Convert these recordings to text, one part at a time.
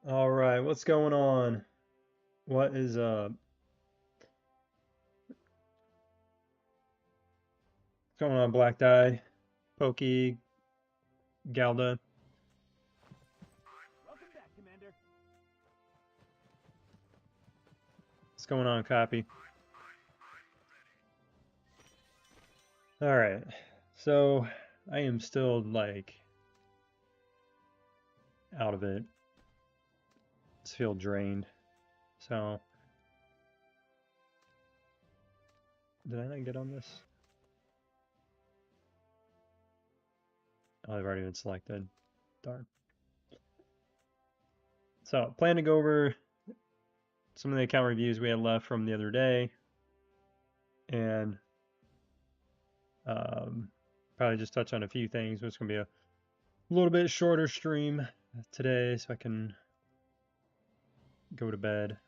All right, what's going on? What is going on, Black Die, Pokey, Galda? Welcome back, Commander. What's going on, Copy? All right, so I am still like out of it. Just feel drained. So did I not get on this? Oh, I've already been selected. Darn. So plan to go over some of the account reviews we had left from the other day, and um, probably just touch on a few things. It's gonna be a little bit shorter stream today, so I can go to bed.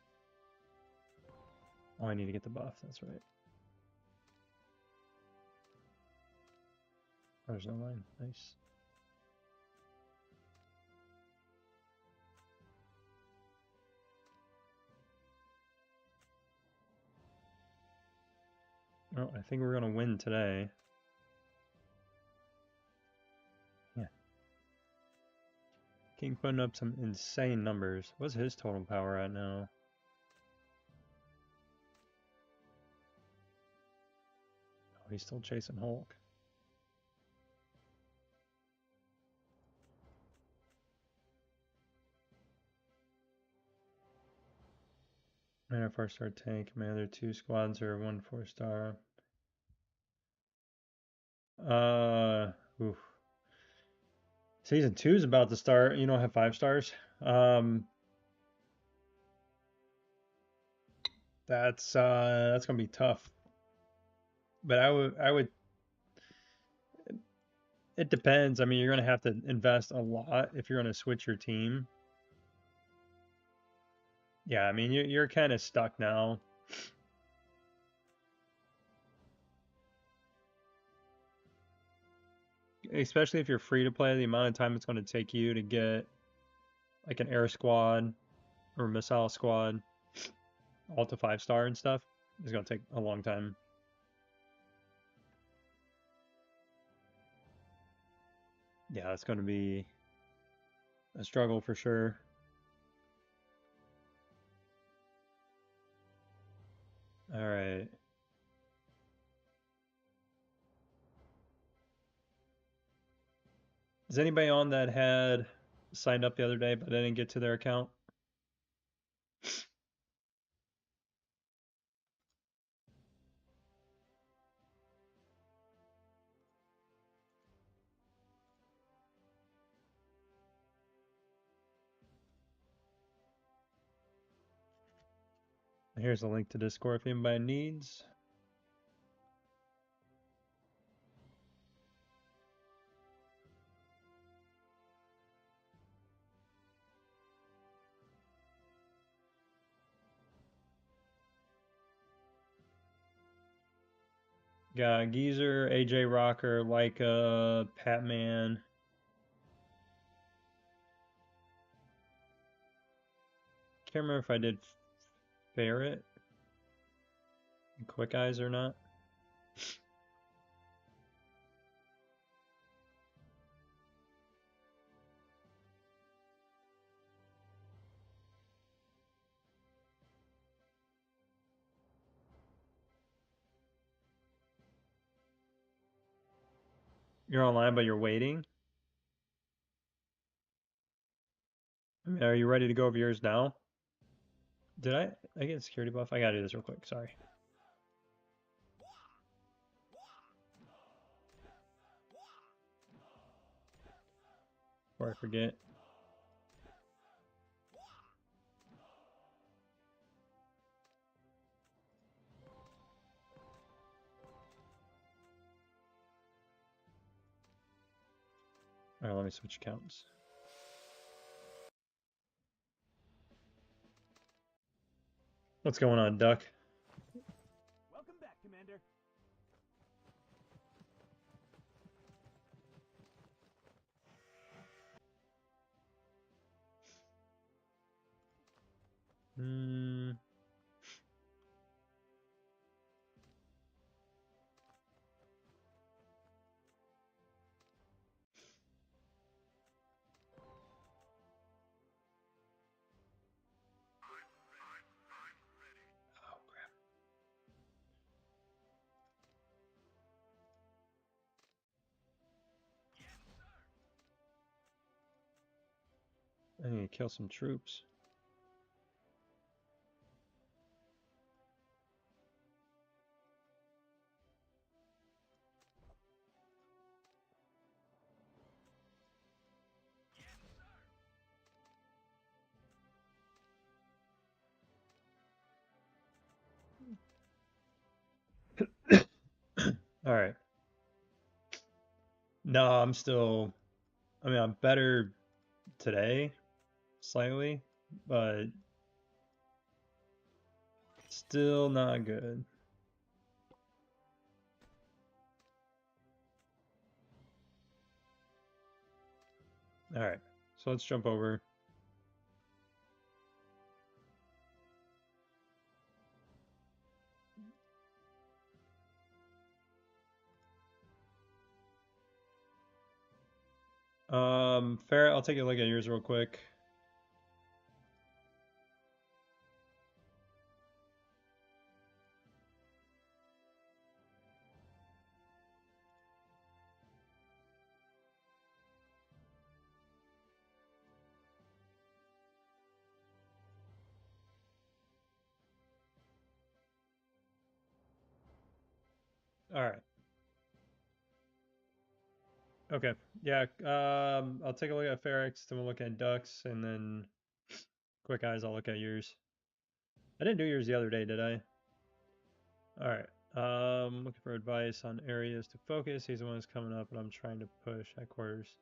Oh, I need to get the buff. That's right. Oh, there's no line. Nice. Oh, I think we're gonna win today. Yeah. King putting up some insane numbers. What's his total power at now? Oh, he's still chasing Hulk. Man, 4-star tank. My other 2 squads are 1 4-star. Oof. Season 2 is about to start. You don't have 5 stars. That's gonna be tough. But I would. It depends. I mean, you're gonna have to invest a lot if you're gonna switch your team. Yeah, I mean, you're kind of stuck now. Especially if you're free to play, the amount of time it's going to take you to get like an air squad or missile squad all to 5-star and stuff is going to take a long time. Yeah, it's going to be a struggle for sure. All right. Is anybody on that had signed up the other day but didn't get to their account? Here's a link to Discord if anybody needs. Got Geezer, AJ Rocker, Leica, Patman. Can't remember if I did Ferret and Quick Eyes or not. You're online, but you're waiting. I mean, are you ready to go over yours now? Did I get a security buff? I gotta do this real quick. Sorry. Before I forget. All right, let me switch accounts. What's going on, Duck? Welcome back, Commander. I need to kill some troops. All right. No, I'm still. I mean, I'm better today, slightly, but still not good. All right. So let's jump over. Ferret, I'll take a look at yours real quick. All right. Okay. Yeah. I'll take a look at Ferrex, then we'll look at ducks, and then quick eyes. I'll look at yours. I didn't do yours the other day, did I? All right. Looking for advice on areas to focus. He's the one who's coming up, and I'm trying to push headquarters.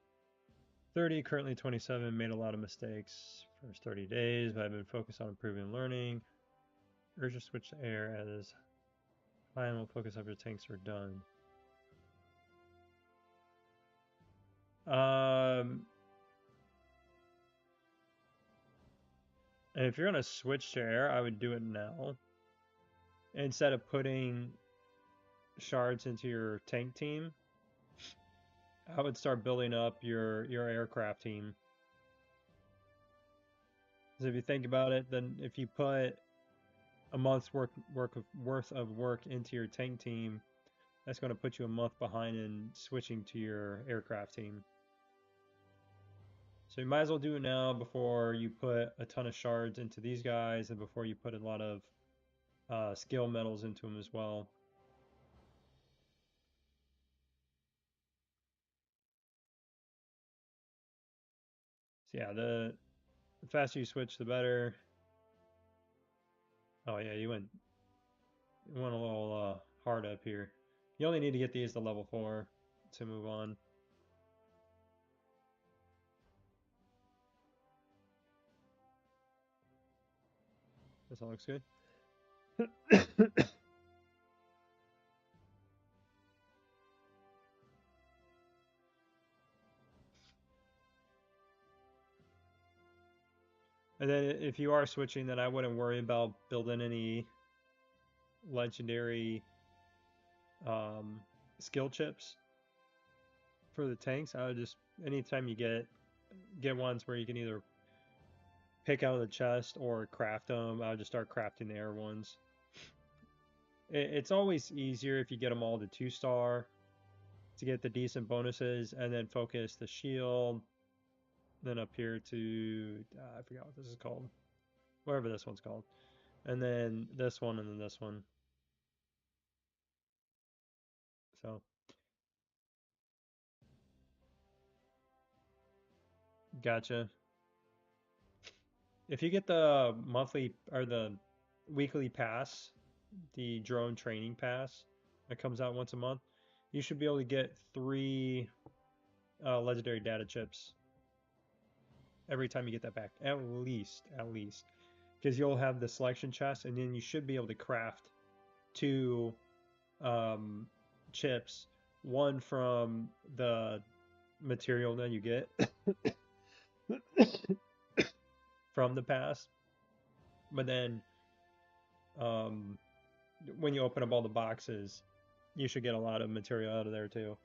30, currently 27. Made a lot of mistakes. First 30 days, but I've been focused on improving learning. Urge to switch to air as final focus after tanks are done. And if you're gonna switch to air, I would do it now. Instead of putting shards into your tank team, I would start building up your aircraft team. Because if you think about it, then if you put a month's worth of work into your tank team, that's going to put you a month behind in switching to your aircraft team. So you might as well do it now before you put a ton of shards into these guys and before you put a lot of skill medals into them as well. So yeah, the faster you switch, the better. Oh yeah, you went a little hard up here. You only need to get these to level 4 to move on. This all looks good. And then if you are switching, then I wouldn't worry about building any legendary skill chips for the tanks. I would just anytime you get ones where you can either pick out of the chest or craft them, I would just start crafting the air ones. It's always easier if you get them all to 2-star to get the decent bonuses, and then focus the shield. Then up here to I forgot what this is called, whatever this one's called, and then this one, and then this one. So gotcha. If you get the monthly or the weekly pass, the drone training pass that comes out once a month, you should be able to get 3 legendary data chips every time you get that back. At least. Because you'll have the selection chest, and then you should be able to craft 2 chips, one from the material that you get from the pass, but then when you open up all the boxes, you should get a lot of material out of there too.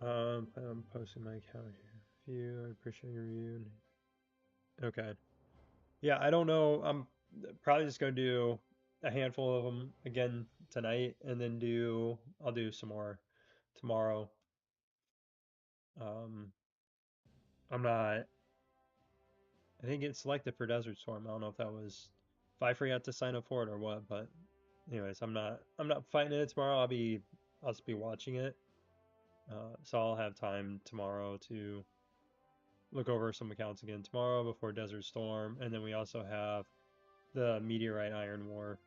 I'm posting my account here. View, I appreciate your review. Okay. Yeah, I don't know. I'm probably just gonna do a handful of them again tonight, and then I'll do some more tomorrow. Um, I'm not. I didn't get selected for Desert Storm. I don't know if I forgot to sign up for it or what. But anyways, I'm not fighting it tomorrow. I'll just be watching it. So I'll have time tomorrow to look over some accounts again tomorrow before Desert Storm, and then we also have the Meteorite Iron War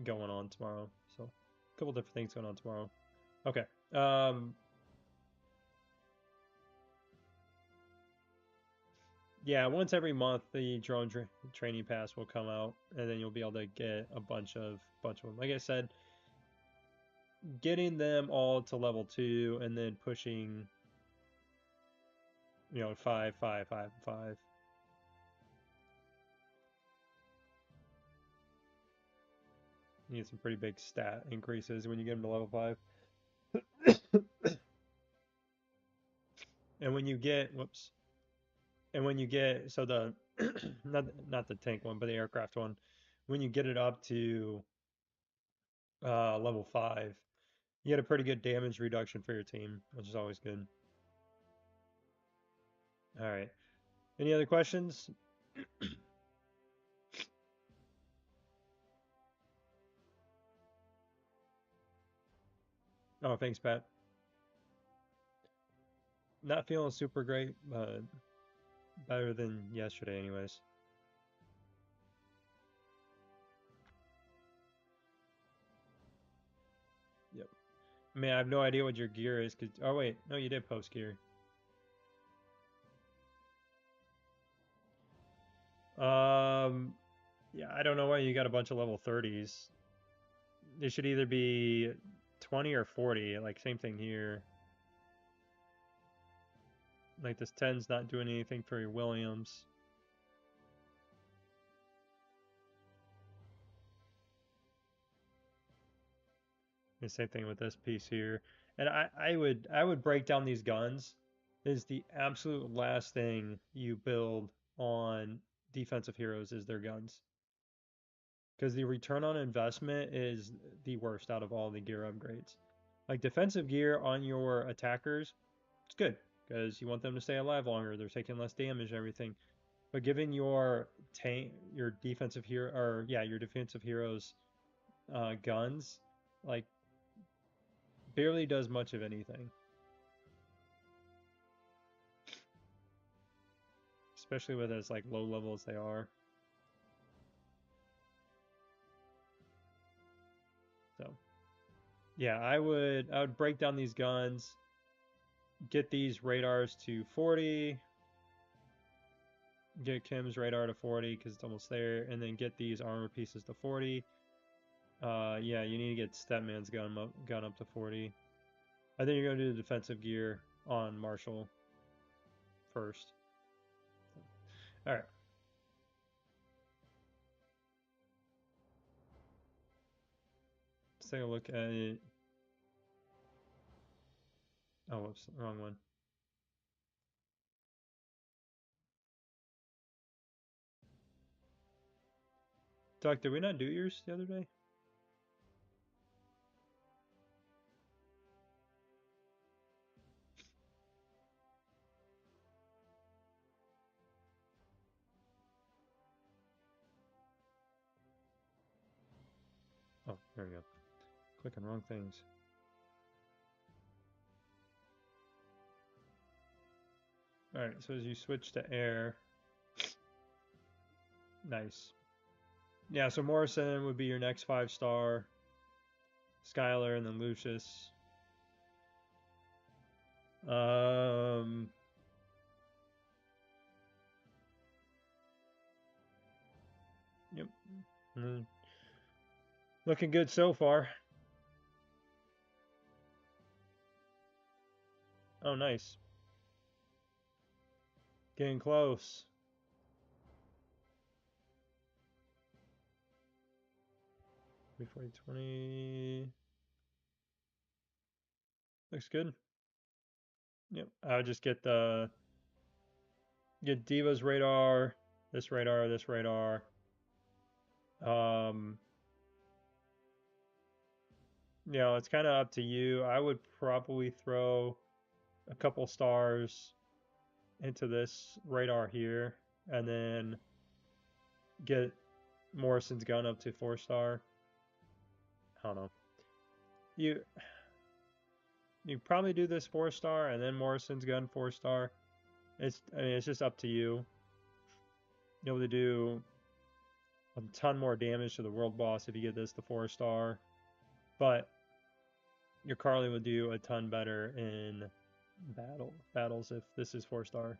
going on tomorrow. So a couple different things going on tomorrow. Okay. Yeah, once every month the training pass will come out, and then you'll be able to get a bunch of them. Like I said, getting them all to level 2 and then pushing, 5, 5, 5, 5. You get some pretty big stat increases when you get them to level 5. And when you get, whoops, and when you get, so the, not the tank one, but the aircraft one, when you get it up to level 5, you get a pretty good damage reduction for your team, which is always good. All right. Any other questions? Oh, thanks, Pat. Not feeling super great, but better than yesterday, anyways. Yep. I mean, I have no idea what your gear is. Oh, wait. No, you did post gear. Yeah, I don't know why you got a bunch of level 30s. They should either be 20 or 40. Like, same thing here. Like, this 10's not doing anything for your Williams. The same thing with this piece here. And I would break down these guns. Is the absolute last thing you build on defensive heroes is their guns. Because the return on investment is the worst out of all the gear upgrades. Like defensive gear on your attackers, it's good because you want them to stay alive longer. They're taking less damage and everything. But giving your your defensive hero, or yeah, your defensive heroes guns, like barely does much of anything. Especially with as like low level as they are. So yeah, I would break down these guns, get these radars to 40, get Kim's radar to 40 because it's almost there, and then get these armor pieces to 40. Yeah, you need to get Stepman's gun up to 40. I think you're gonna do the defensive gear on Marshall first. All right. Let's take a look at it. Oh, whoops, wrong one. Doc, did we not do yours the other day? Oh, there we go. Clicking wrong things. All right, so as you switch to air, nice. Yeah, so Morrison would be your next 5-star. Skylar and then Lucius. Um, yep. Looking good so far. Oh, nice. Getting close. Before 20. Looks good. Yep. I would just get Diva's radar, this radar, this radar. Um, you know, it's kind of up to you. I would probably throw a couple stars into this radar here, and then get Morrison's gun up to 4-star. I don't know. You you probably do this 4-star and then Morrison's gun 4-star. I mean it's just up to you. You'll be able to do a ton more damage to the world boss if you get this to 4-star, but your Carly would do a ton better in battles if this is 4-star.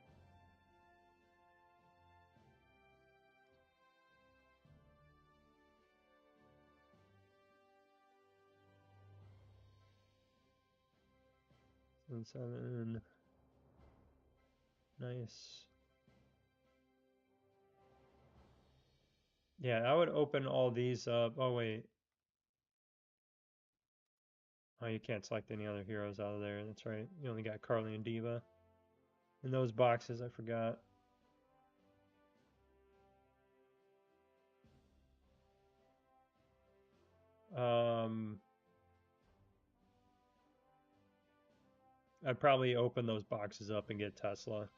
And 7. Nice. Yeah, I would open all these up. Oh wait. Oh, you can't select any other heroes out of there. That's right. You only got Carly and Diva. In those boxes, I forgot. Um, I'd probably open those boxes up and get Tesla.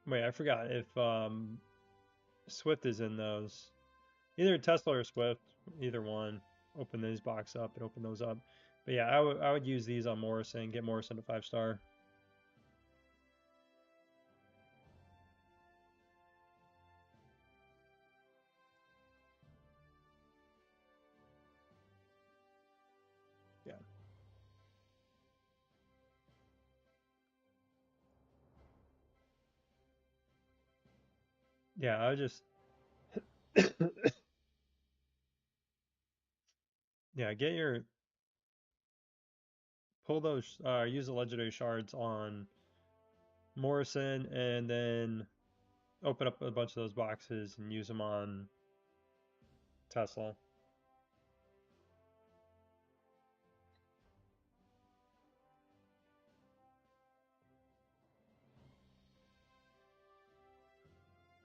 Wait, I forgot if Swift is in those. Either Tesla or Swift, either one. Open these box up and open those up. But yeah, I would use these on Morrison, get Morrison to 5-star. Yeah. Yeah, I would just yeah, get your pull those use the legendary shards on Morrison and then open up a bunch of those boxes and use them on Tesla.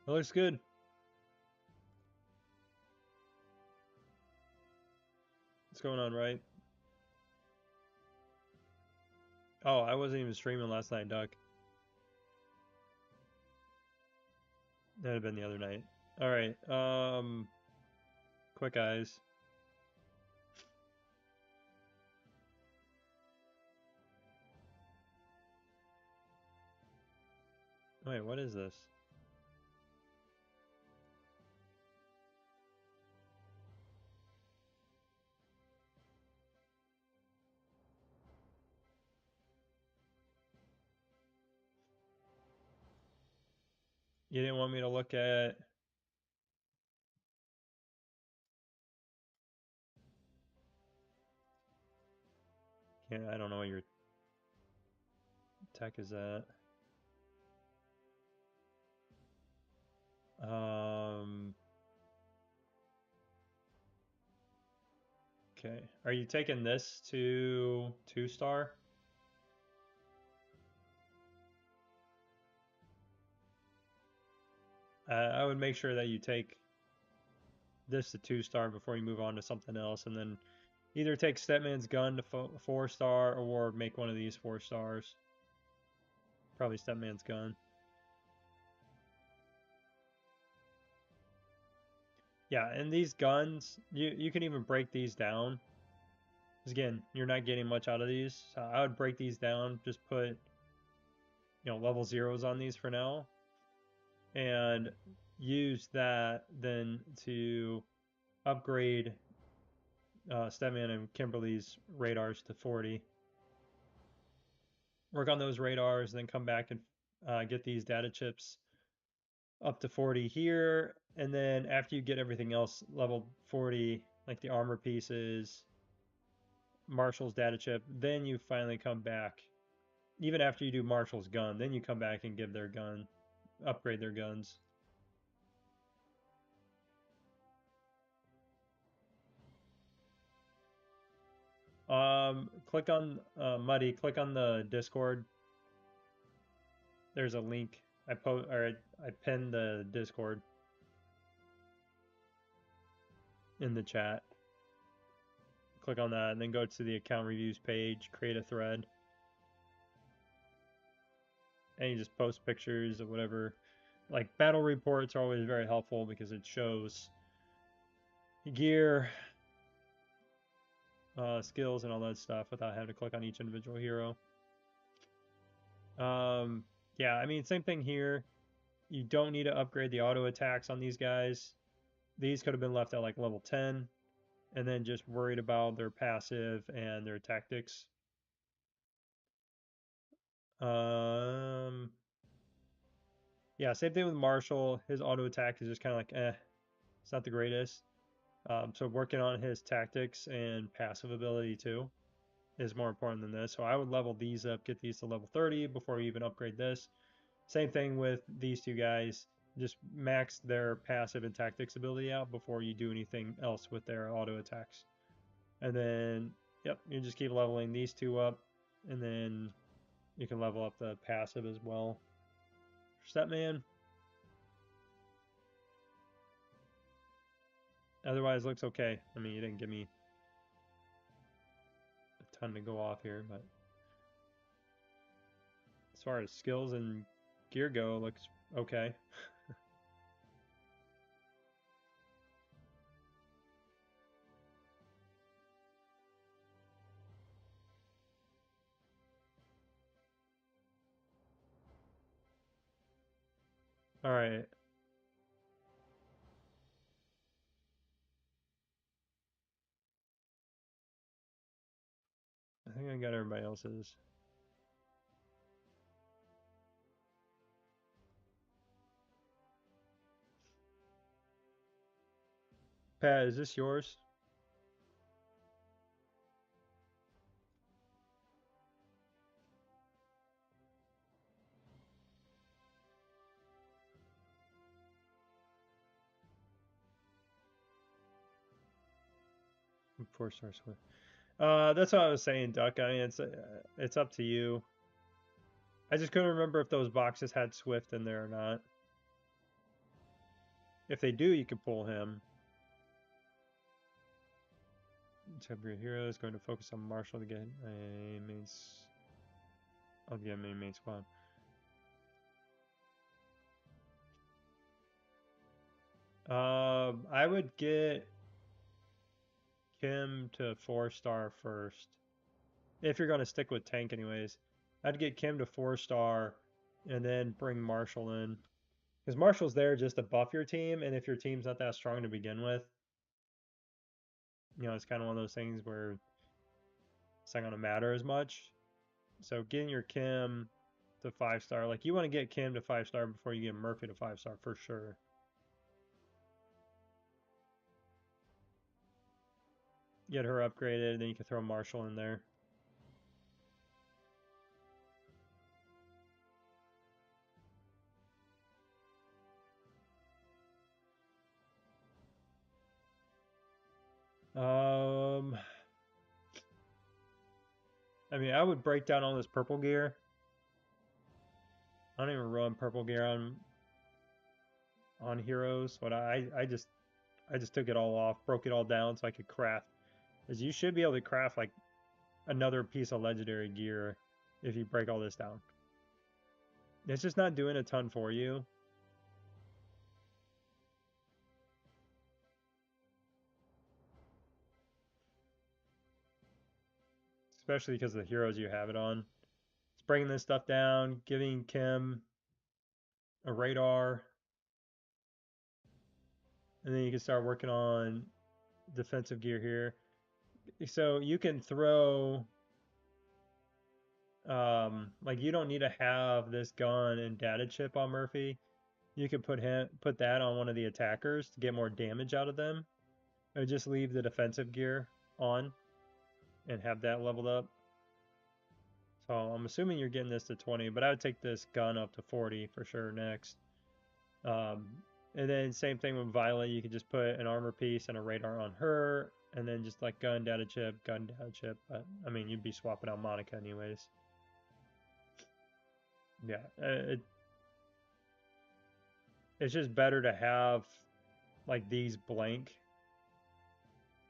It looks good. What's going on, right? Oh, I wasn't even streaming last night, Duck. That'd have been the other night. All right. Quick eyes. Wait, what is this? You didn't want me to look at. Can't. I don't know what your tech is at. Okay. Are you taking this to 2-star? I would make sure that you take this to 2-star before you move on to something else, and then either take Stepman's gun to 4-star or make one of these 4-stars. Probably Stepman's gun. Yeah, and these guns, you can even break these down. Because again, you're not getting much out of these. So I would break these down, just put, level 0s on these for now. And use that then to upgrade Stepman and Kimberly's radars to 40. Work on those radars, then come back and get these data chips up to 40 here. And then after you get everything else leveled 40, like the armor pieces, Marshall's data chip, then you finally come back. Even after you do Marshall's gun, then you come back and give their gun, upgrade their guns. Click on Muddy, click on the Discord there's a link. I pinned the Discord in the chat. Click on that and then go to the account reviews page, create a thread. And you just post pictures of whatever. Like battle reports are always very helpful because it shows gear, skills, and all that stuff without having to click on each individual hero. Yeah, I mean, same thing here. You don't need to upgrade the auto attacks on these guys. These could have been left at like level 10 and then just worried about their passive and their tactics. Yeah, same thing with Marshall. His auto attack is just kind of like, it's not the greatest. So working on his tactics and passive ability too is more important than this. So I would level these up, get these to level 30 before you even upgrade this. Same thing with these two guys. Just max their passive and tactics ability out before you do anything else with their auto attacks. And then, yep, you just keep leveling these two up, and then you can level up the passive as well. Stepman. Otherwise, looks okay. I mean, you didn't give me a ton to go off here, but as far as skills and gear go, it looks okay. All right. I think I got everybody else's. Pat, is this yours? Four-star Swift. That's what I was saying, Duck. I mean, it's up to you. I just couldn't remember if those boxes had Swift in there or not. If they do, you can pull him. Your hero is going to focus on Marshall to get a main. I'll get a main squad. I would get Kim to 4-star first. If you're going to stick with tank anyways. I'd get Kim to 4-star and then bring Marshall in. Because Marshall's there just to buff your team, and if your team's not that strong to begin with, you know, it's kind of one of those things where it's not going to matter as much. So getting your Kim to 5-star, like you want to get Kim to 5-star before you get Murphy to 5-star for sure. Get her upgraded, and then you can throw Marshall in there. I mean, I would break down all this purple gear. I don't even run purple gear on heroes, but I just took it all off, broke it all down so I could craft. Because you should be able to craft like another piece of legendary gear if you break all this down. It's just not doing a ton for you. Especially because of the heroes you have it on. It's breaking this stuff down, giving Kim a radar. And then you can start working on defensive gear here. So you can throw like you don't need to have this gun and data chip on Murphy. You could put that on one of the attackers to get more damage out of them. Or just leave the defensive gear on and have that leveled up. So I'm assuming you're getting this to 20, but I would take this gun up to 40 for sure next. And then same thing with Violet, you could just put an armor piece and a radar on her, and then just like gun, data chip, but I mean, you'd be swapping out Monica anyways. Yeah, it's just better to have like these blank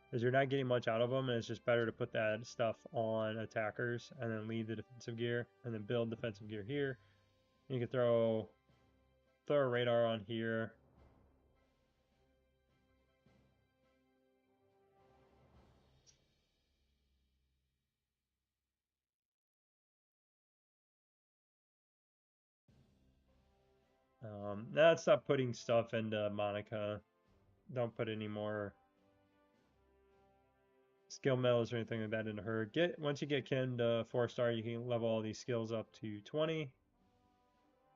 because you're not getting much out of them, and it's just better to put that stuff on attackers and then leave the defensive gear and then build defensive gear here. You can throw a radar on here. Now stop putting stuff into Monica. Don't put any more skill medals or anything like that into her. Once you get Ken to 4-star, you can level all these skills up to 20.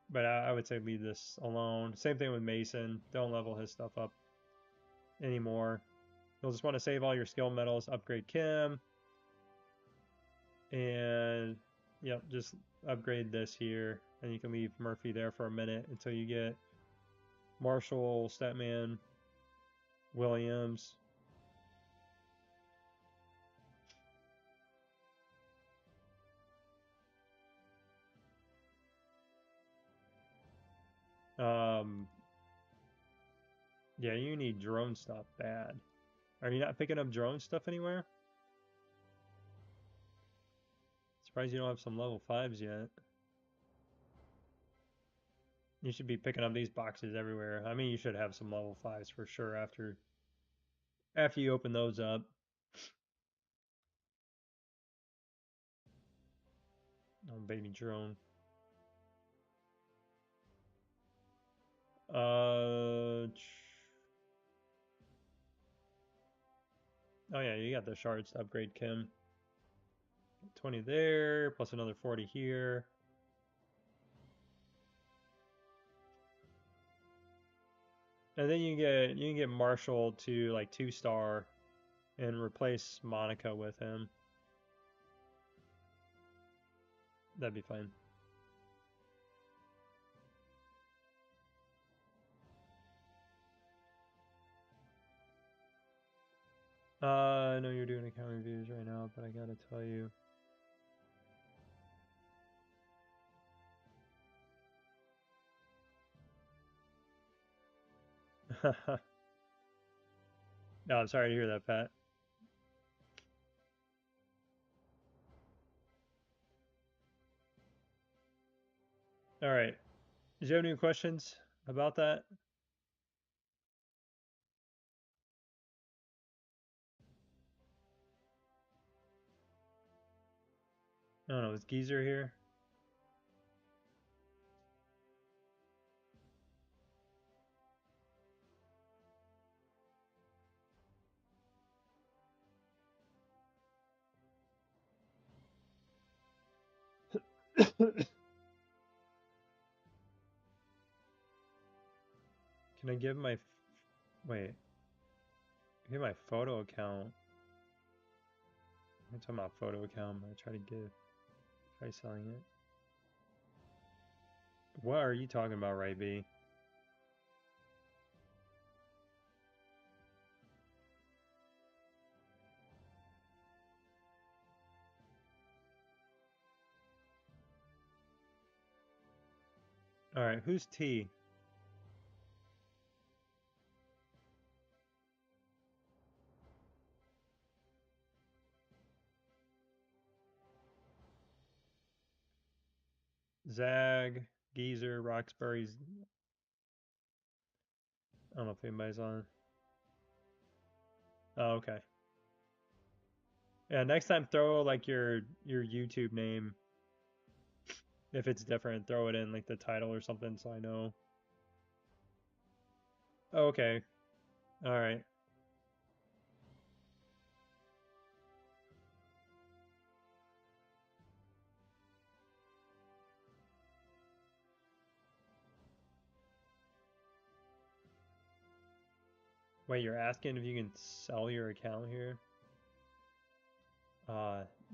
But I would say leave this alone. Same thing with Mason. Don't level his stuff up anymore. You'll just want to save all your skill medals, upgrade Kim, and yep, just upgrade this here, and you can leave Murphy there for a minute until you get Marshall, Statman, Williams. Yeah, you need drone stuff bad. Are you not picking up drone stuff anywhere? Surprised you don't have some level 5s yet. You should be picking up these boxes everywhere. I mean, you should have some level 5s for sure after you open those up. Oh, baby drone. Oh yeah, you got the shards to upgrade Kim. 20 there, plus another 40 here. And then you can get Marshall to like 2-star and replace Monica with him. That'd be fine. I know you're doing account reviews right now, but I gotta tell you. No, I'm sorry to hear that, Pat. All right. Did you have any questions about that? I don't know. Is Geezer here? Can I give my wait? Give my photo account. I'm talking about photo account. I'm gonna try selling it. What are you talking about, Ray B? All right, who's T? Zag, Geezer, Roxbury's. I don't know if anybody's on. Oh, okay. Yeah, next time throw like your YouTube name. If it's different, throw it in like the title or something so I know. Oh, okay. All right. Wait, you're asking if you can sell your account here?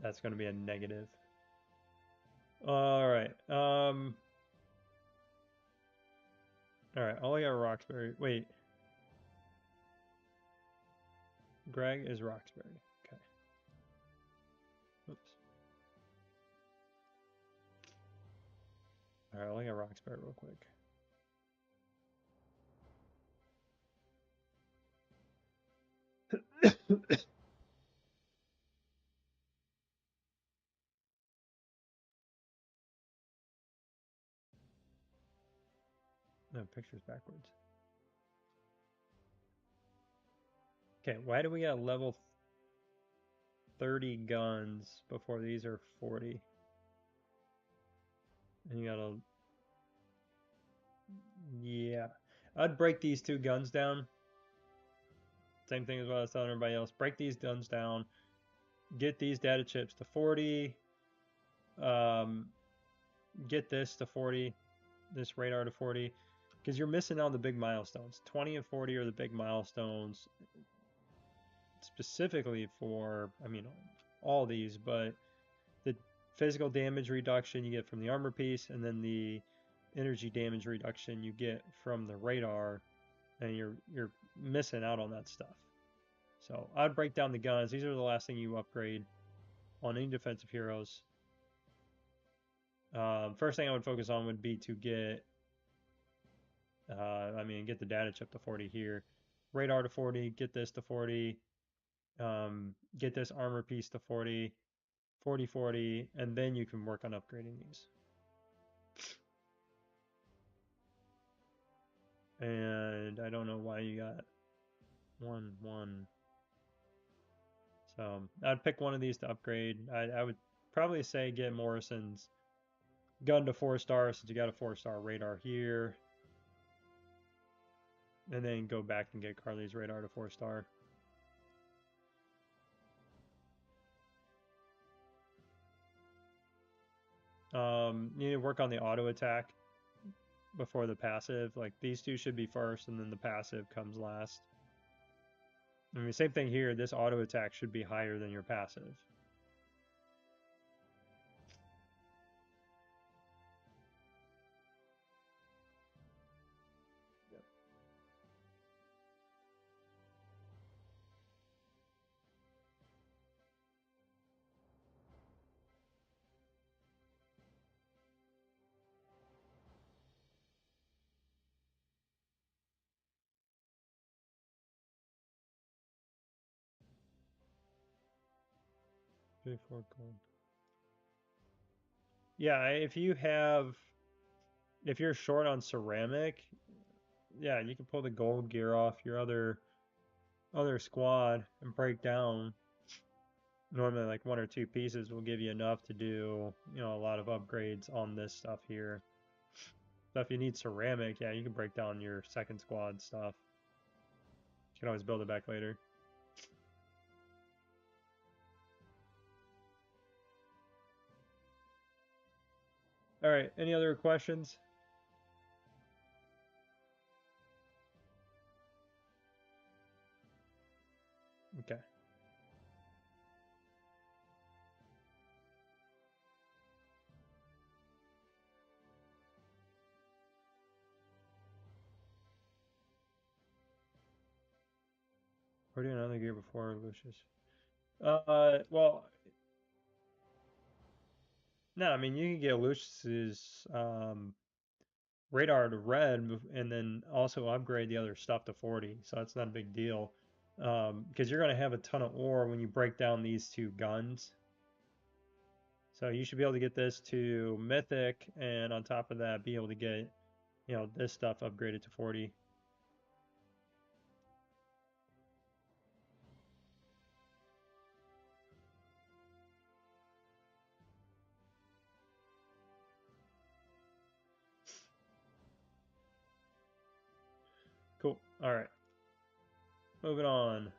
That's gonna be a negative. All right. All right. All I got Roxbury. Wait. Greg is Roxbury. Okay. Oops. All Roxbury real quick. No, picture's backwards. Okay, why do we got level 30 guns before these are 40? And you gotta... Yeah. I'd break these two guns down. Same thing as what I was telling everybody else. Break these guns down. Get these data chips to 40. Get this to 40. This radar to 40. Because you're missing out on the big milestones. 20 and 40 are the big milestones. Specifically for, I mean, all these, but the physical damage reduction you get from the armor piece, and then the energy damage reduction you get from the radar, and you're missing out on that stuff. So I'd break down the guns. These are the last thing you upgrade on any defensive heroes. First thing I would focus on would be to get, get the data chip to 40 here, radar to 40, get this to 40, get this armor piece to 40, 40, 40, and then you can work on upgrading these. And I don't know why you got 1, 1. So I'd pick one of these to upgrade. I would probably say get Morrison's gun to 4-star since you got a 4-star radar here. And then go back and get Carly's radar to 4-star. You need to work on the auto attack before the passive. Like these two should be first and then the passive comes last. I mean, same thing here. This auto attack should be higher than your passive. Yep. Gold. Yeah, if you're short on ceramic, yeah, you can pull the gold gear off your other squad and break down. Normally like 1 or 2 pieces will give you enough to do, a lot of upgrades on this stuff here. So if you need ceramic, yeah, you can break down your second squad stuff. You can always build it back later. All right, any other questions? Okay. We're doing another gear before Lucius. Well, no, I mean you can get Lucius's radar to red and then also upgrade the other stuff to 40, so that's not a big deal. Because you're going to have a ton of ore when you break down these two guns. So you should be able to get this to Mythic, and on top of that, be able to get, this stuff upgraded to 40. Cool. All right. Moving on.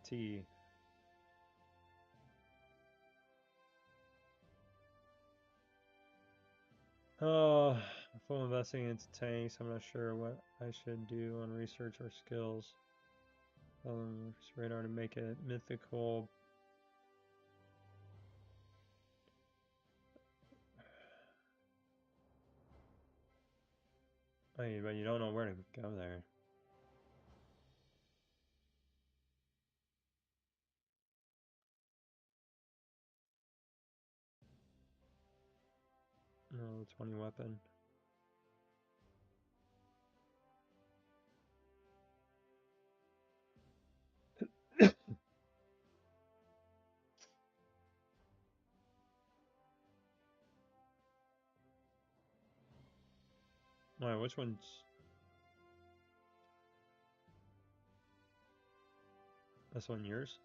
T. Oh, full investing into tanks. I'm not sure what I should do on research or skills. Radar to make it mythical. Hey, but you don't know where to go there. Oh, 20 weapon. Alright, which one's... This one yours?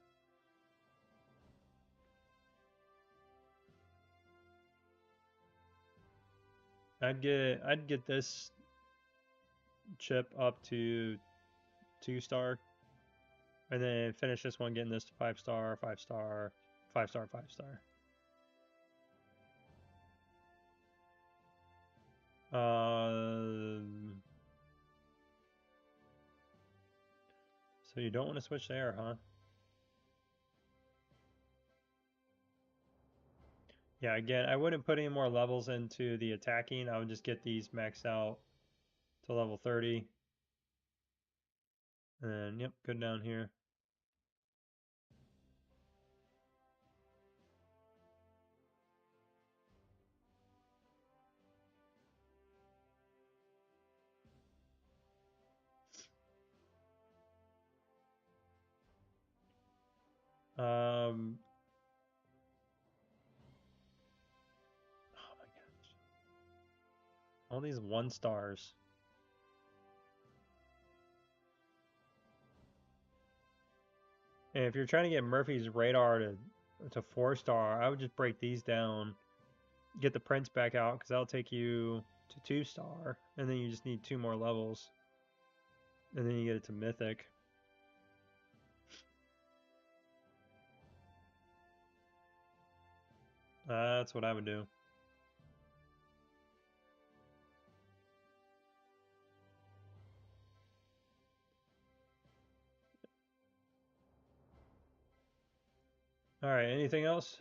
I'd get this chip up to 2-star, and then finish this one getting this to 5-star, 5-star, 5-star, 5-star. So you don't want to switch to air, huh? Yeah, again, I wouldn't put any more levels into the attacking. I would just get these maxed out to level 30. And yep, good down here. Um, oh my gosh. All these 1-stars. And if you're trying to get Murphy's radar to 4-star, I would just break these down, get the prince back out, because that'll take you to 2-star, and then you just need 2 more levels. And then you get it to mythic. That's what I would do. Alright, anything else?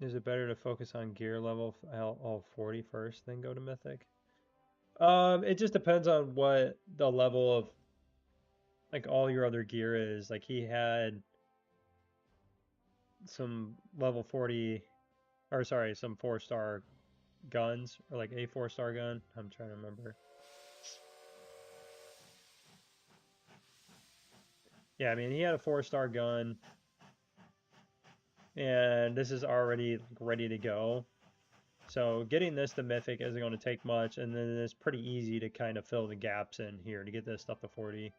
Is it better to focus on gear level all 40 first, then go to mythic? It just depends on what the level of like all your other gear is. Like he had some level 40, or sorry, some 4-star guns, or like a 4-star gun. I'm trying to remember. Yeah, I mean he had a 4-star gun, and this is already like ready to go. So getting this to mythic isn't going to take much, and then it's pretty easy to kind of fill the gaps in here to get this stuff to 40.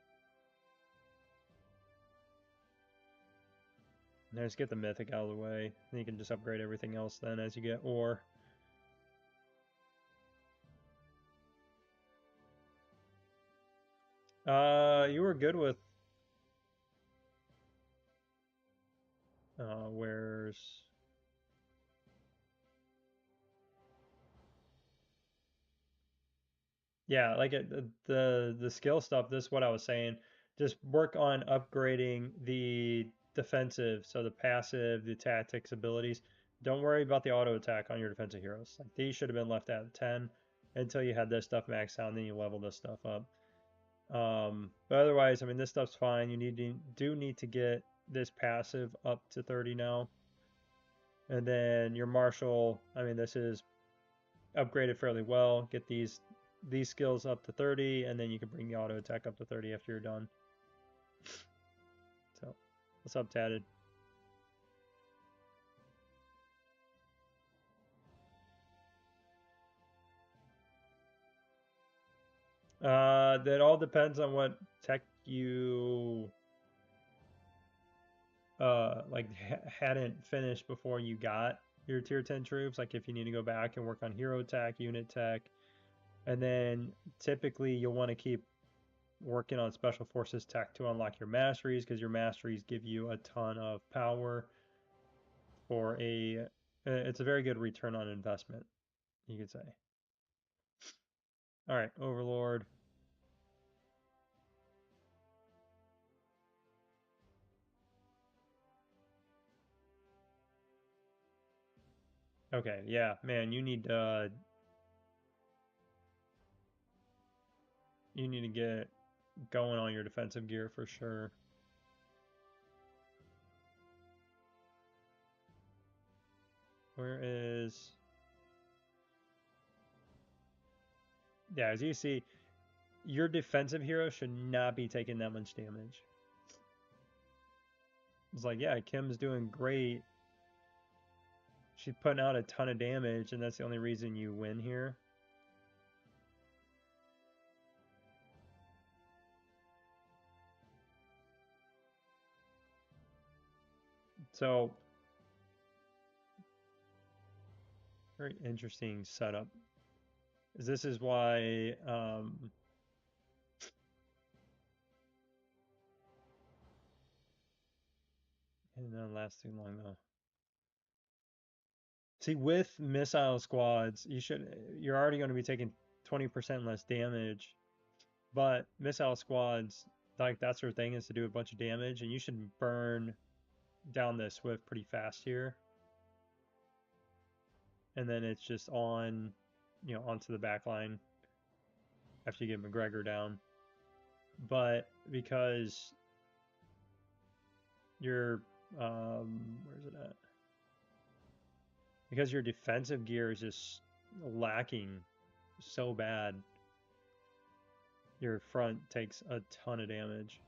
Now just get the mythic out of the way, and you can just upgrade everything else then as you get ore. You were good with where's yeah, like the skill stuff. This is what I was saying. Just work on upgrading the defensive, so the passive, the tactics abilities. Don't worry about the auto attack on your defensive heroes. Like these should have been left at 10 until you had this stuff maxed out, and then you level this stuff up. But otherwise, I mean, this stuff's fine. You do need to get this passive up to 30 now. And then your martial, I mean, this is upgraded fairly well. Get these skills up to 30, and then you can bring the auto attack up to 30 after you're done. So, what's up, Tatted? That all depends on what tech you like hadn't finished before you got your tier 10 troops. Like if you need to go back and work on hero tech, unit tech, and then typically you'll want to keep working on special forces tech to unlock your masteries, because your masteries give you a ton of power for it's a very good return on investment, you could say. All right, Overlord. Okay, yeah, man, you need to get going on your defensive gear for sure. Where is... Yeah, as you see, your defensive hero should not be taking that much damage. It's like, yeah, Kim's doing great. She's putting out a ton of damage, and that's the only reason you win here. So, very interesting setup. This is why and not last too long though. See, with missile squads, you're already going to be taking 20% less damage, but missile squads, like that's their thing, is to do a bunch of damage, and you should burn down this Swift pretty fast here. And then it's just on, onto the back line after you get McGregor down. But because you're, where's it at? Because your defensive gear is just lacking so bad, your front takes a ton of damage.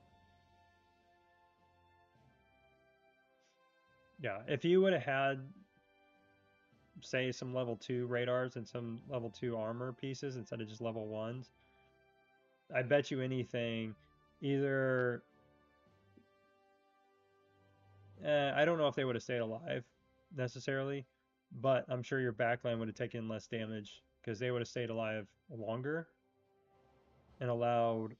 Yeah, if you would have had, say, some level 2 radars and some level 2 armor pieces instead of just level 1s, I bet you anything, either... I don't know if they would have stayed alive, necessarily, but I'm sure your backline would have taken less damage, because they would have stayed alive longer, and allowed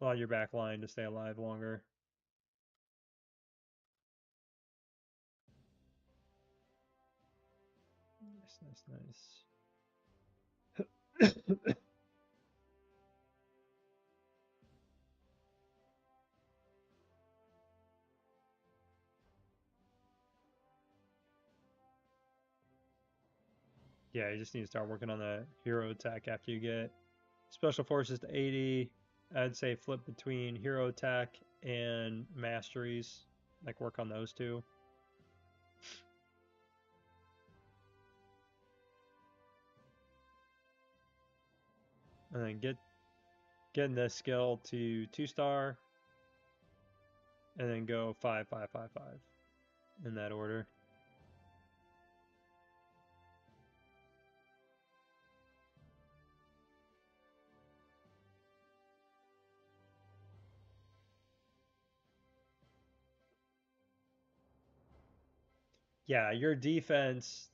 your backline to stay alive longer. Nice. Yeah, you just need to start working on the hero attack after you get special forces to 80. I'd say flip between hero attack and masteries, like work on those two. And then getting this skill to 2-star, and then go 5, 5, 5, 5 in that order. Yeah, your defense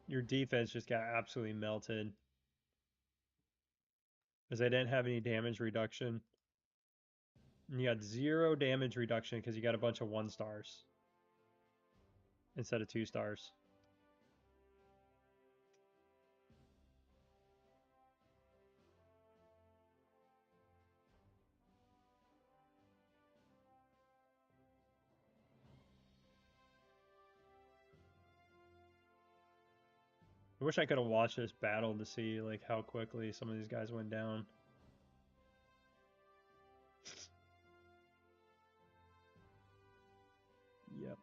just got absolutely melted, because they didn't have any damage reduction. And you got 0 damage reduction because you got a bunch of 1-stars instead of 2-stars. I wish I could have watched this battle to see like how quickly some of these guys went down. Yep.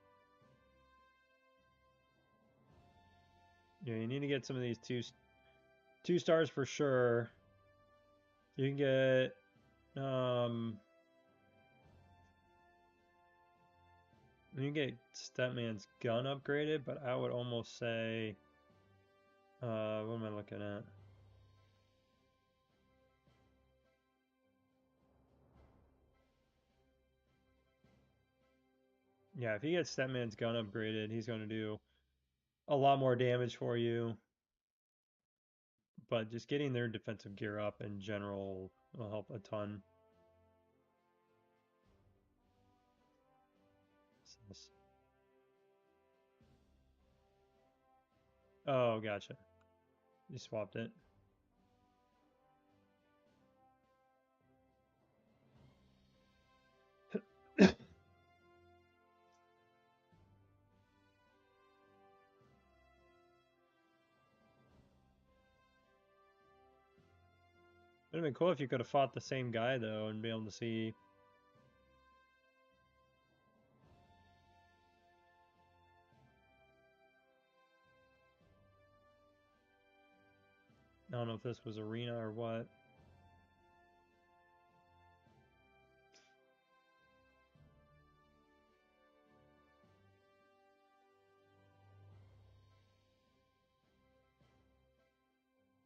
Yeah, you need to get some of these 2-stars for sure. You can get you can get Stepman's gun upgraded, but I would almost say what am I looking at? Yeah, if you get Stepman's gun upgraded, he's going to do a lot more damage for you. But just getting their defensive gear up in general will help a ton. Oh, gotcha. You swapped it. Would have been cool if you could have fought the same guy though and be able to see. I don't know if this was arena or what.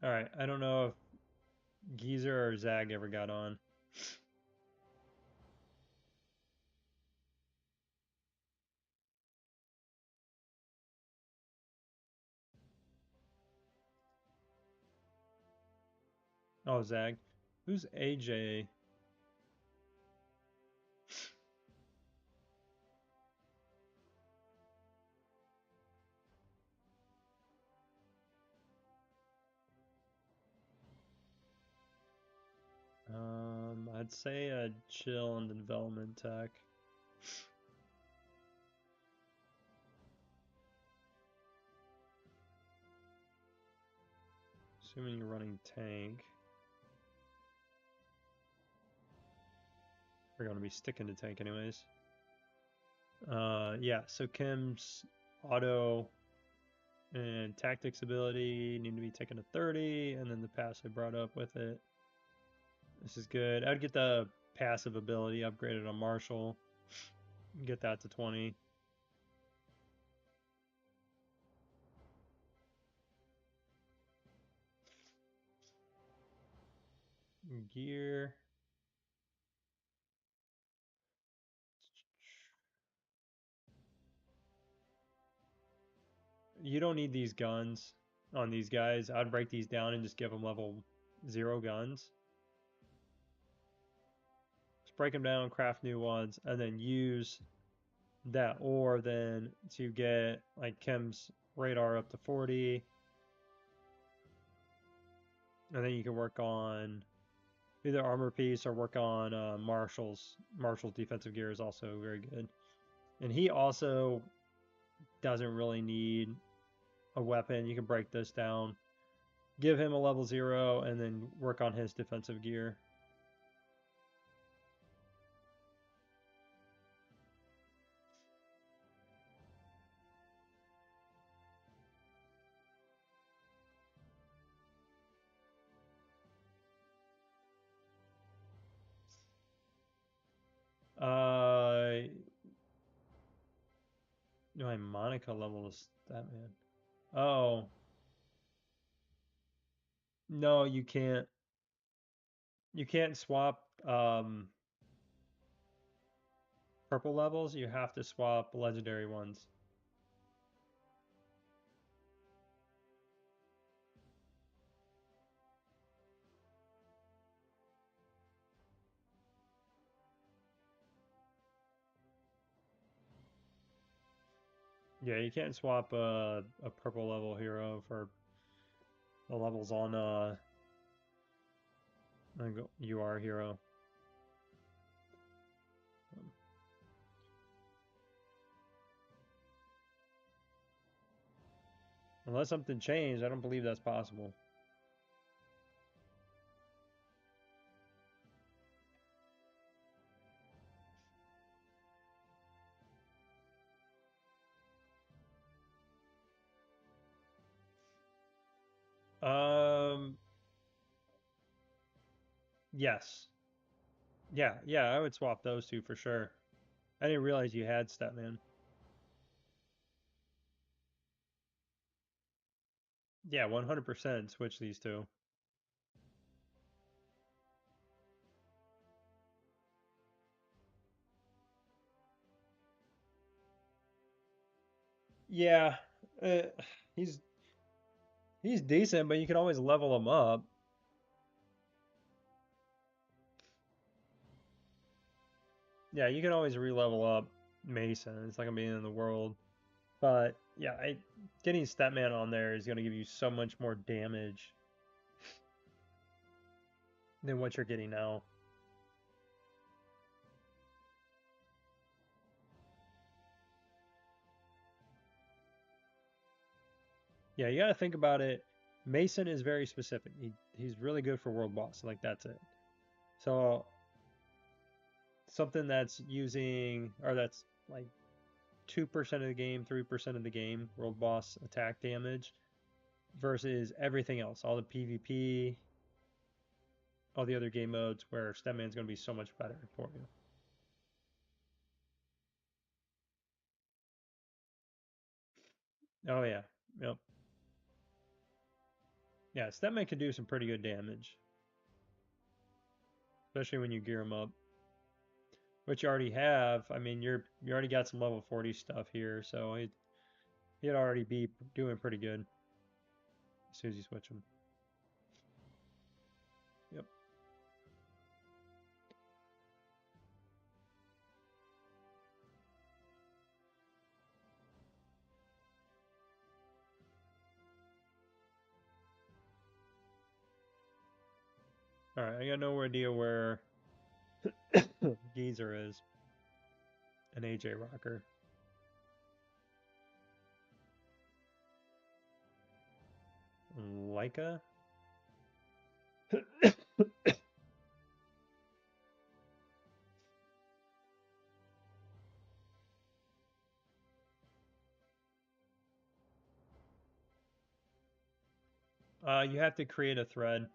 Alright, I don't know if Geezer or Zag ever got on. Oh, Zag. Who's AJ? I'd say chill in the development tech. Assuming you're running tank. We're going to be sticking to tank anyways. Yeah, so Kim's auto and tactics ability need to be taken to 30, and then the passive brought up with it. This is good. I'd get the passive ability upgraded on Marshall. Get that to 20. Gear. You don't need these guns on these guys. I'd break these down and just give them level 0 guns. Just break them down, craft new ones, and then use that ore then to get like Kim's radar up to 40. And then you can work on either armor piece or work on Marshall's. Marshall's defensive gear is also very good. And he also doesn't really need a weapon. You can break this down, give him a level 0, and then work on his defensive gear. No, my Monica level is that man. Oh, no, you can't. You can't swap purple levels. You have to swap legendary ones. Yeah, you can't swap a purple level hero for the levels on UR hero. Unless something changed, I don't believe that's possible. Um, yes. Yeah, I would swap those two for sure. I didn't realize you had Statman. Yeah, 100% switch these two. Yeah, uh, he's he's decent, but you can always level him up. Yeah, you can always re-level up Mason. It's not gonna be the end of the world. But yeah, getting Statman on there is gonna give you so much more damage than what you're getting now. Yeah, you gotta think about it. Mason is very specific. He's really good for world boss. Like that's it. So something that's using or that's like 2% of the game, 3% of the game world boss attack damage versus everything else, all the PvP, all the other game modes where Stepman's going to be so much better for you. Oh yeah, yep, yeah. Stepman can do some pretty good damage, especially when you gear him up. Which you already have. I mean, you already got some level 40 stuff here, so he'd already be doing pretty good as soon as you switch him. Yep. All right, I got no idea where Geezer is. An AJ rocker. Leica? You have to create a thread.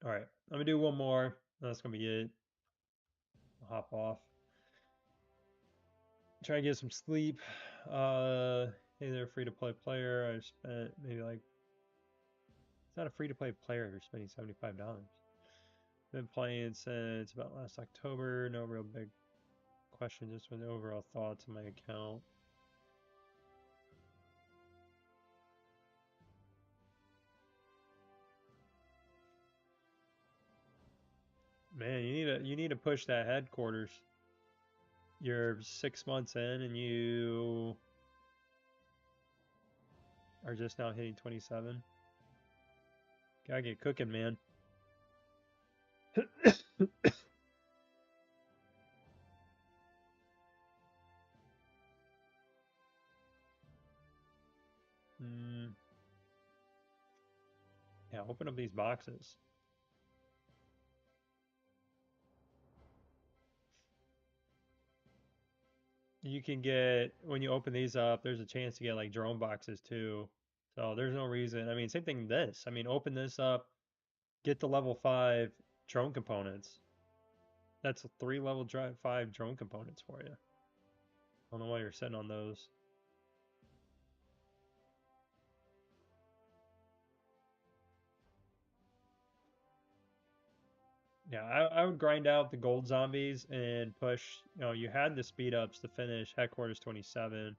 All right, I'm gonna do one more. That's gonna be it. I'll hop off. Try to get some sleep. Hey there, free to play player. I spent maybe like it's not a free to play player. You're spending $75. Been playing since about last October. No real big question, just with the overall thoughts on my account. Man, you need to push that headquarters. You're 6 months in and you are just now hitting 27. Gotta get cooking, man. mm, yeah, open up these boxes. You can get, when you open these up, there's a chance to get like drone boxes too. So there's no reason. I mean, same thing this. I mean, open this up, get the level 5 drone components. That's 3 level 5 drone components for you. I don't know why you're sitting on those. Yeah, I would grind out the gold zombies and push. You know, you had the speed ups to finish headquarters 27.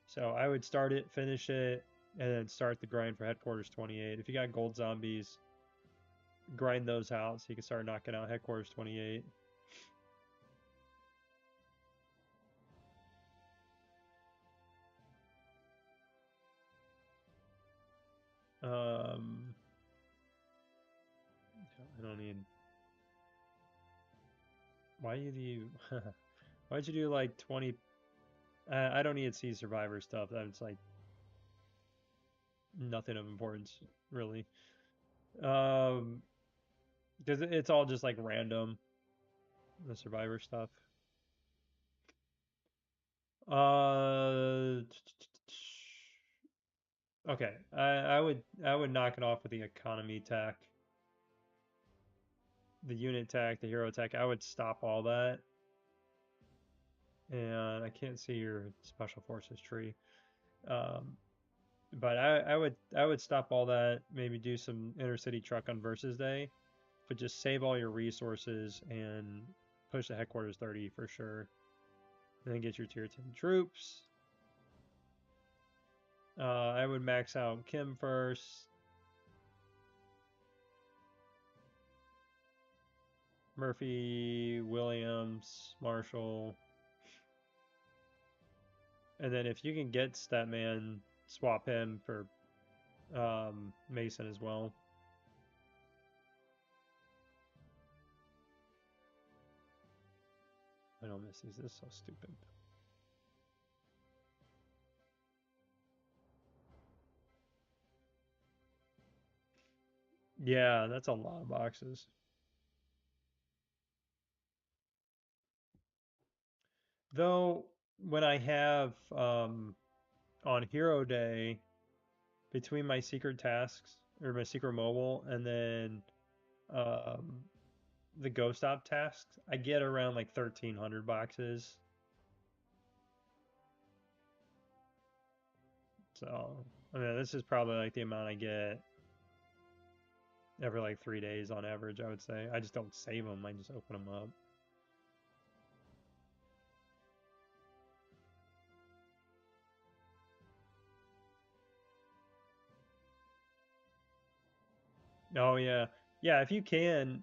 So I would start it, finish it, and then start the grind for headquarters 28. If you got gold zombies, grind those out so you can start knocking out headquarters 28. Um, I don't need. Why do you? Why'd you do like 20? I don't need Sea Survivor stuff. That's like nothing of importance, really. Um, because it's all just like random, the Survivor stuff. Uh, okay. I would knock it off with the economy tech, the unit tech, the hero tech. I would stop all that. And I can't see your special forces tree. Um, but I would stop all that. Maybe do some intercity truck on versus day, but just save all your resources and push the headquarters 30 for sure. And then get your tier 10 troops. I would max out Kim first. Murphy, Williams, Marshall. And then if you can get Statman, swap him for Mason as well. I don't miss these. This is so stupid. Yeah, that's a lot of boxes. Though when I have on Hero Day between my secret tasks or my secret mobile and then um, the ghost op tasks, I get around like 1,300 boxes. So I mean, this is probably like the amount I get every like 3 days on average. I would say I just don't save them. I just open them up. Oh yeah, yeah. If you can,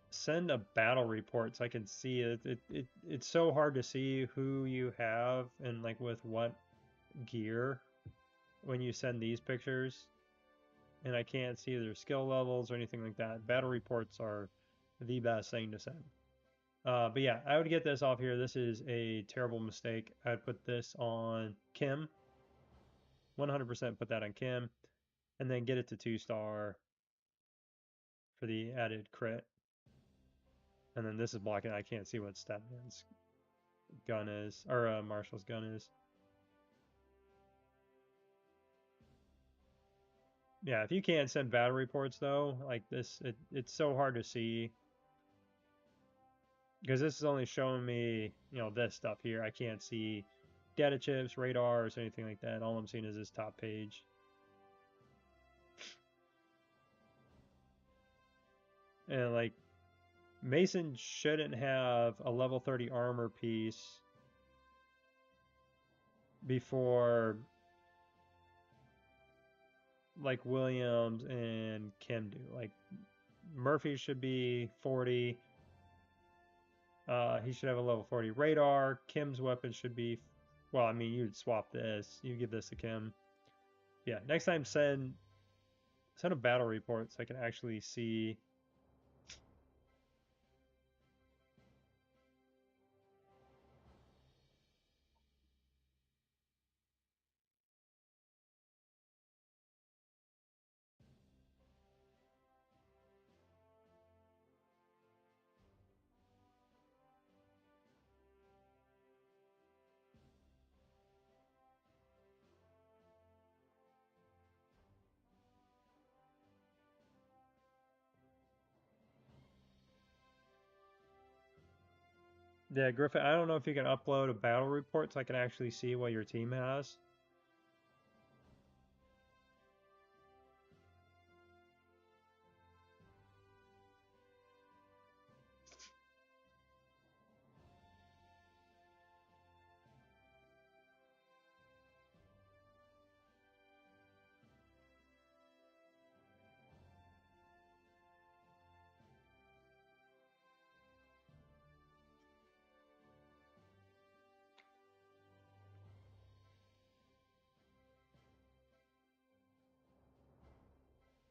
send a battle report so I can see it. It's so hard to see who you have and like with what gear when you send these pictures, and I can't see their skill levels or anything like that. Battle reports are the best thing to send. But yeah, I would get this off here. This is a terrible mistake. I'd put this on Kim. 100% put that on Kim, and then get it to 2-star for the added crit. And then this is blocking. I can't see what Statman's gun is, or Marshall's gun is. Yeah, if you can't send battle reports though, like this, it's so hard to see because this is only showing me, this stuff here. I can't see data chips, radars, anything like that. All I'm seeing is this top page. And like Mason shouldn't have a level 30 armor piece before like Williams and Kim do. Like Murphy should be 40. He should have a level 40 radar. Kim's weapon should be, well, I mean, you'd swap this. You give this to Kim. Yeah, next time send a battle report so I can actually see. Yeah, Griffin, I don't know if you can upload a battle report so I can actually see what your team has.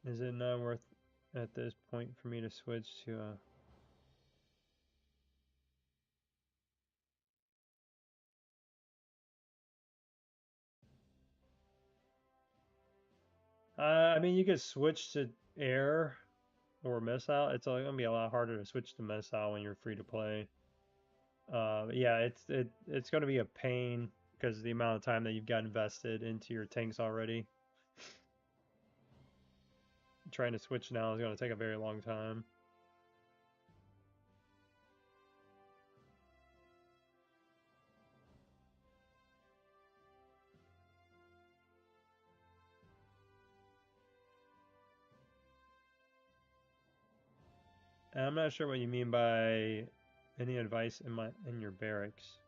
Is it not worth at this point for me to switch to a... I mean, you could switch to air or missile. It's going to be a lot harder to switch to missile when you're free to play. Yeah, it's going to be a pain because of the amount of time that you've got invested into your tanks already. Trying to switch now is going to take a very long time. And I'm not sure what you mean by any advice in your barracks.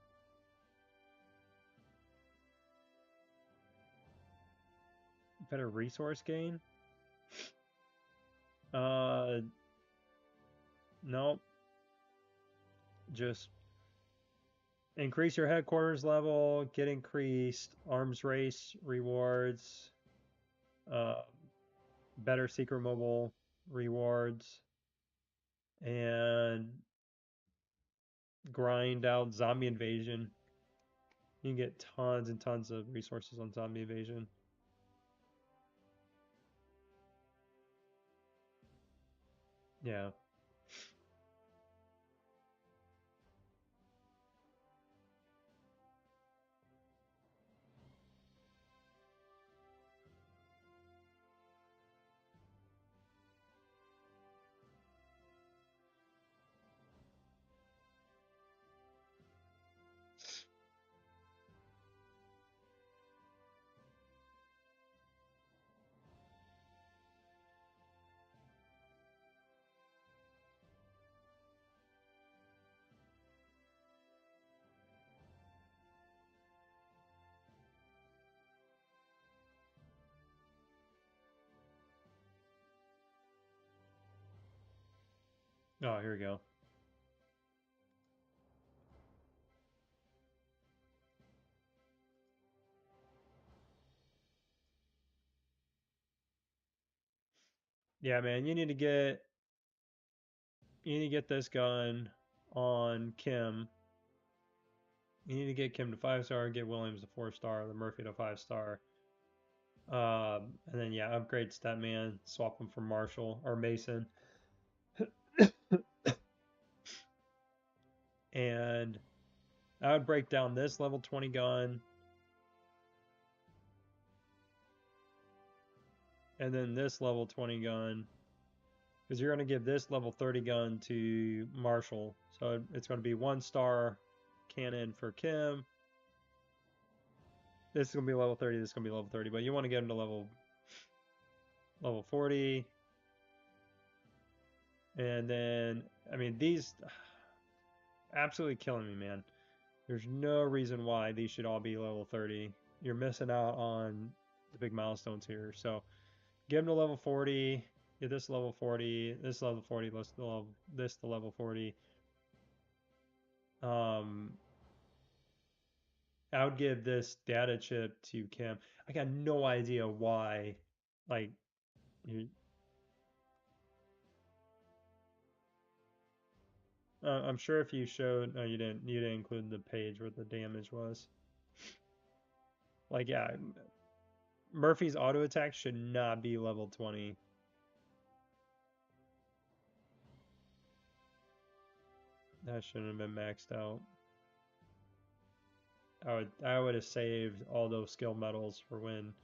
Better resource gain? Uh, nope. Just increase your headquarters level, get increased arms race rewards, uh, better secret mobile rewards, and grind out zombie invasion. You can get tons and tons of resources on zombie invasion. Yeah. Oh, here we go. Yeah, man, you need to get this gun on Kim. You need to get Kim to 5-star, get Williams to 4-star, the Murphy to 5-star. And then yeah, upgrade Statman, swap him for Marshall or Mason. And I would break down this level 20 gun and then this level 20 gun because you're going to give this level 30 gun to Marshall. So it's going to be 1-star cannon for Kim. This is going to be level 30, this is going to be level 30, but you want to get him to level 40. And then, I mean, these absolutely killing me, man. There's no reason why these should all be level 30. You're missing out on the big milestones here. So get him to level 40. Get this level 40. This level 40. This to level 40. I would give this data chip to Kim. I got no idea why. Like, you, I'm sure if you showed, no, you didn't. You didn't include the page where the damage was. Like, yeah, Murphy's auto attack should not be level 20. That shouldn't have been maxed out. I would have saved all those skill medals for when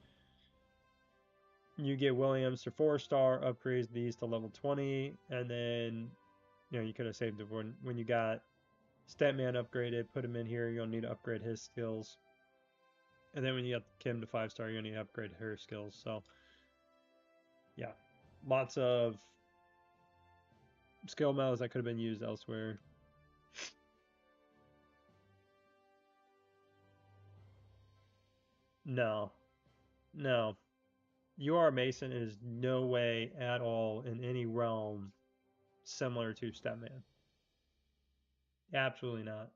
you get Williams to 4-star, upgrades these to level 20, and then you could have saved it when you got Statman upgraded, put him in here, you'll need to upgrade his skills. And then when you got Kim to 5-star, you're gonna need to upgrade her skills. So yeah. Lots of skill medals that could have been used elsewhere. No. No. UR Mason is no way at all in any realm similar to Statman. Absolutely not.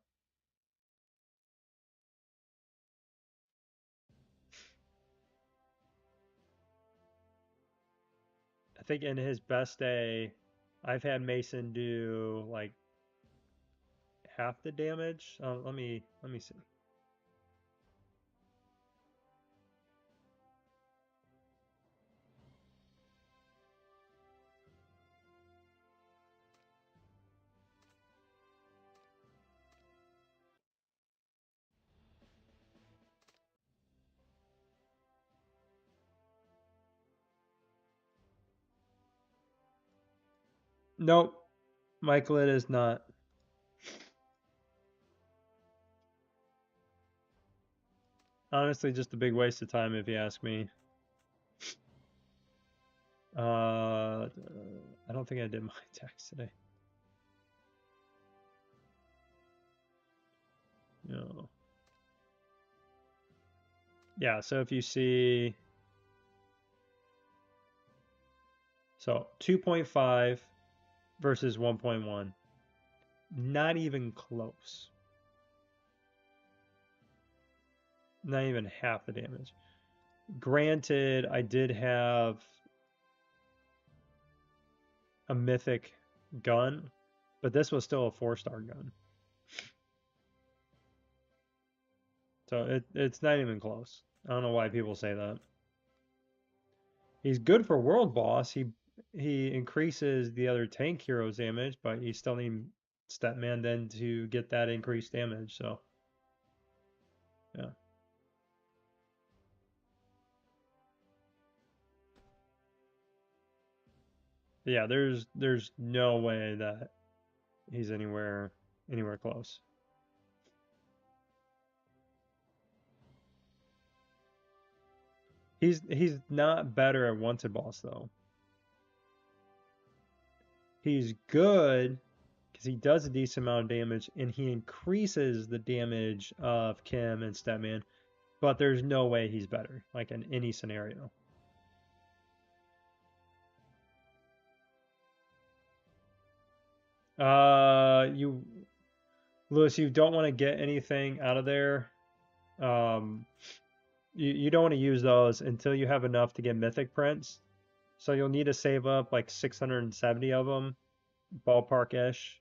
I think in his best day, I've had Mason do like half the damage. Let me see. Nope, Michael, it is not. Honestly, just a big waste of time if you ask me. I don't think I did my attacks today. No. Yeah, so if you see, so 2.5 versus 1.1, not even close. Not even half the damage. Granted, I did have a mythic gun, but this was still a 4-star gun. So it's not even close. I don't know why people say that. He's good for world boss. he increases the other tank hero's damage, but you still need Stepman then to get that increased damage. So yeah, yeah. There's no way that he's anywhere close. He's not better at wanted boss though. He's good because he does a decent amount of damage and he increases the damage of Kim and Stepman, but there's no way he's better, like in any scenario. You Lewis, you don't want to get anything out of there. Um, you don't want to use those until you have enough to get mythic prints. So you'll need to save up like 670 of them, ballpark-ish.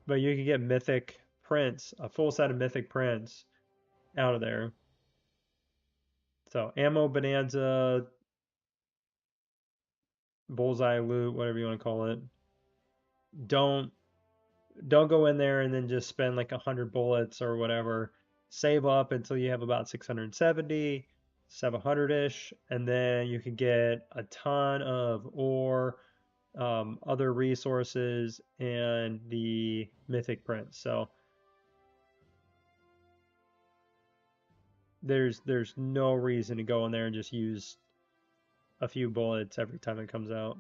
But you can get mythic prints, a full set of mythic prints out of there. So ammo bonanza, bullseye loot, whatever you want to call it. Don't don't go in there and then just spend like 100 bullets or whatever. Save up until you have about 670, 700-ish, and then you can get a ton of ore, other resources, and the mythic prints. So there's no reason to go in there and just use a few bullets every time it comes out.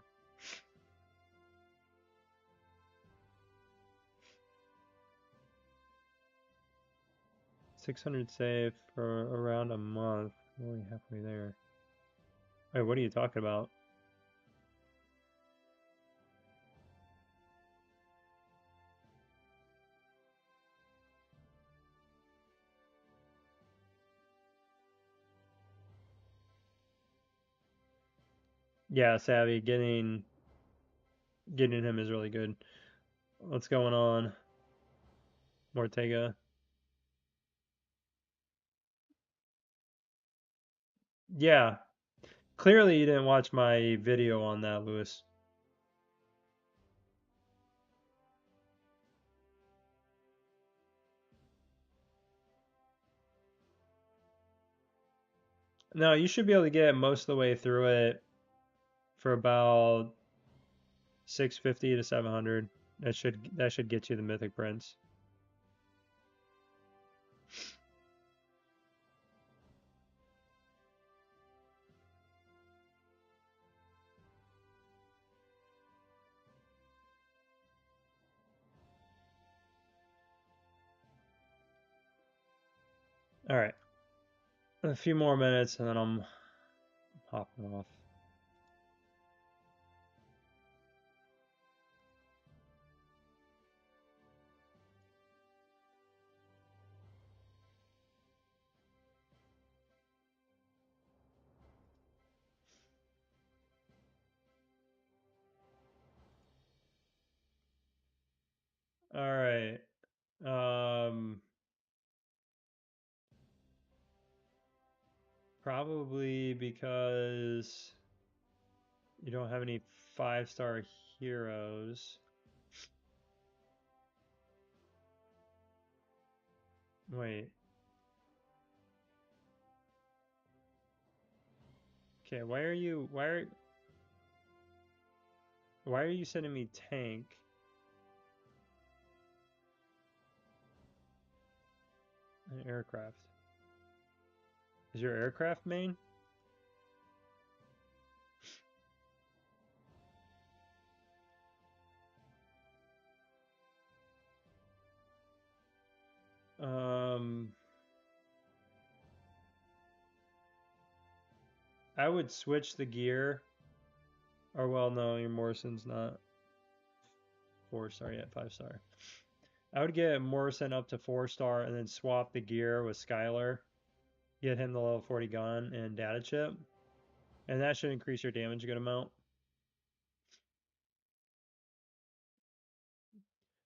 600 save for around a month. We're only halfway there. Wait, what are you talking about? Yeah, Savvy, getting him is really good. What's going on, Mortega? Yeah, clearly you didn't watch my video on that, Lewis. No, you should be able to get most of the way through it for about 650 to 700. That should get you the mythic prints. All right, a few more minutes and then I'm hopping off. All right. Probably because you don't have any 5-star heroes. Wait. Okay, why are you sending me tank? And aircraft. Is your aircraft main? Um, I would switch the gear. Or well, no, your Morrison's not 4-star yet, 5-star. I would get Morrison up to 4-star and then swap the gear with Skylar. Get him the level 40 gun and data chip. And that should increase your damage a good amount.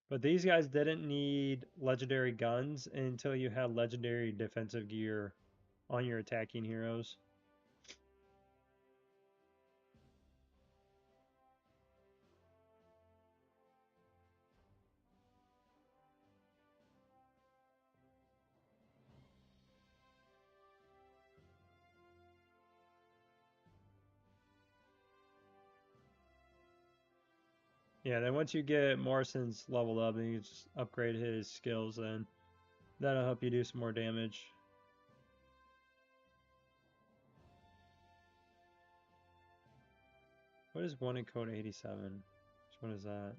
But these guys didn't need legendary guns until you had legendary defensive gear on your attacking heroes. Yeah, then once you get Morrison's leveled up, then you just upgrade his skills, and that'll help you do some more damage. What is 1 in code 87? Which one is that?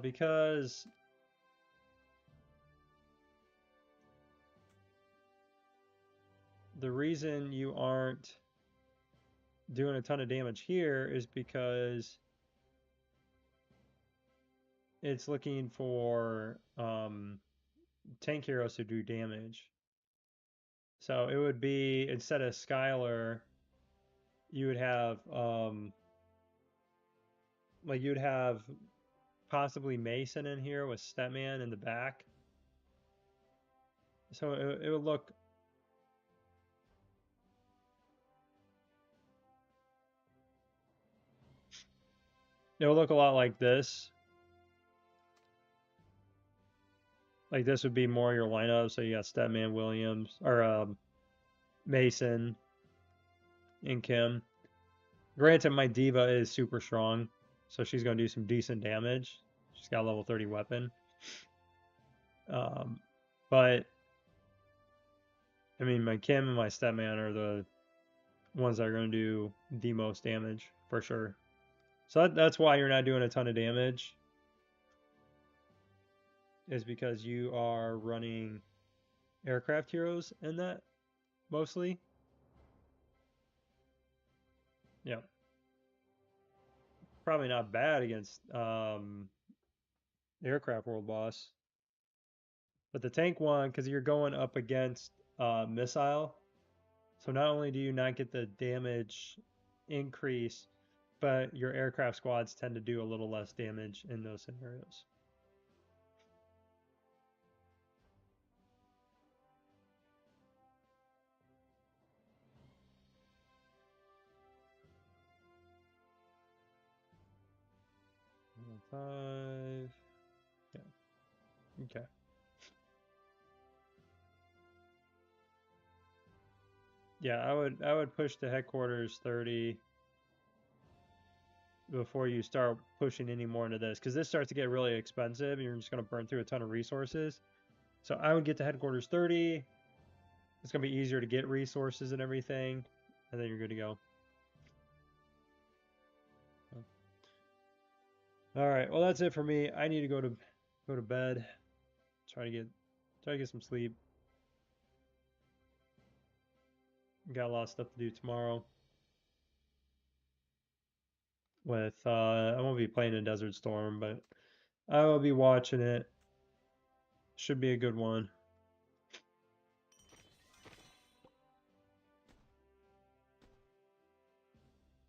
Because the reason you aren't doing a ton of damage here is because it's looking for tank heroes to do damage. So it would be, instead of Skylar, you would have like you'd have possibly Mason in here with Stepman in the back. So it would look a lot like this. Like this would be more your lineup. So you got Stepman, Williams, or Mason, and Kim. Granted, my diva is super strong, so she's going to do some decent damage. She's got a level 30 weapon. But I mean, my Kim and my Stepman are the ones that are going to do the most damage for sure. So that's why you're not doing a ton of damage, is because you are running aircraft heroes in that mostly. Yeah. Probably not bad against aircraft world boss. But the tank one, because you're going up against missile, so not only do you not get the damage increase, but your aircraft squads tend to do a little less damage in those scenarios. Five. Yeah. Okay. Yeah, I would push the headquarters 30 before you start pushing any more into this, because this starts to get really expensive and you're just going to burn through a ton of resources. So I would get to headquarters 30. It's going to be easier to get resources and everything, and then you're good to go. All right, well that's it for me. I need to go to bed. Try to get some sleep. Got a lot of stuff to do tomorrow. With I won't be playing in Desert Storm, but I will be watching it. Should be a good one.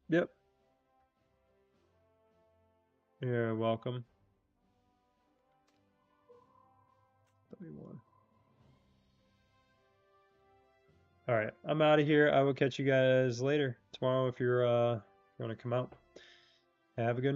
Yep. You're welcome. All right, I'm out of here. I will catch you guys later tomorrow if you're want to come out. Have a good night.